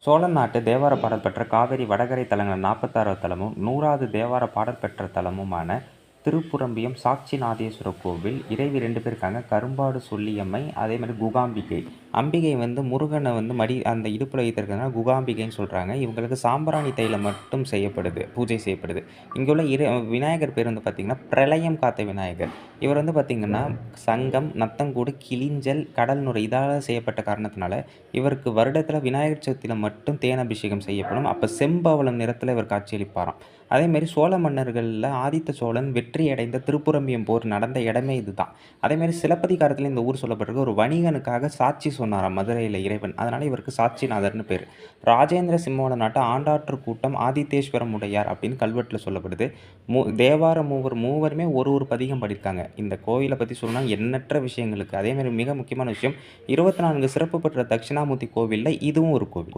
சோழ நாட்டு தேவார பாடல் பெற்ற காவிரி வடகரை தலங்கள் 46வது தலமும் 100வது தேவார பாடல் பெற்ற தலமுமான திருப்புறம்பியம் சாட்சிநாதேஸ்வரர் கோவில். இறைவி 2 பேர் இருக்காங்க. கரும்பாடு சொல்லியம்மை, அதே மாதிரி குகாம்பிகை. அம்பிகை முருகனை அந்த இடுப்பில் வைத்திருக்கிறதுனால குகாம்பிகைன்னு சொல்கிறாங்க. இவங்களுக்கு சாம்பிராணி தைலம் மட்டும் பூஜை செய்யப்படுது. இங்கே உள்ள விநாயகர் பேர் பார்த்திங்கன்னா பிரளயம் காத்த விநாயகர். இவர் பார்த்திங்கன்னா சங்கம், நத்தங்கூடு, கிளிஞ்சல், கடல் நுரை இதால் செய்யப்பட்ட காரணத்தினால இவருக்கு வருடத்தில் விநாயகர் சதுர்த்தியில் மட்டும் தேனாபிஷேகம் செய்யப்படும். அப்போ செம்பவளம் நிறத்தில் இவர் காட்சியளிப்பாராம். அதேமாரி சோழ மன்னர்களில் ஆதித்த சோழன் வெற்றி அடைந்த திருப்புறம்பியம் போர் நடந்த இடமே இதுதான். அதேமாரி சிலப்பதிகாரத்தில் இந்த ஊர் சொல்லப்பட்டிருக்கு. ஒரு வணிகனுக்காக சாட்சி சொன்னாராம் மதுரையில் இறைவன். அதனால் இவருக்கு சாட்சிநாதர்னு பேர். ராஜேந்திர சிம்மோட நாட்டு ஆண்டாற்று கூட்டம் ஆதித்தேஸ்வரம் உடையார் அப்படின்னு கல்வெட்டில் சொல்லப்படுது. தேவார மூவருமே ஒரு பதிகம் படித்தாங்க. இந்த கோயிலை பற்றி சொல்லணும்னா எண்ணற்ற விஷயங்களுக்கு. அதேமாதிரி மிக முக்கியமான விஷயம் 24 சிறப்பு பெற்ற தட்சிணாமூர்த்தி கோவிலில் இதுவும் ஒரு கோவில்.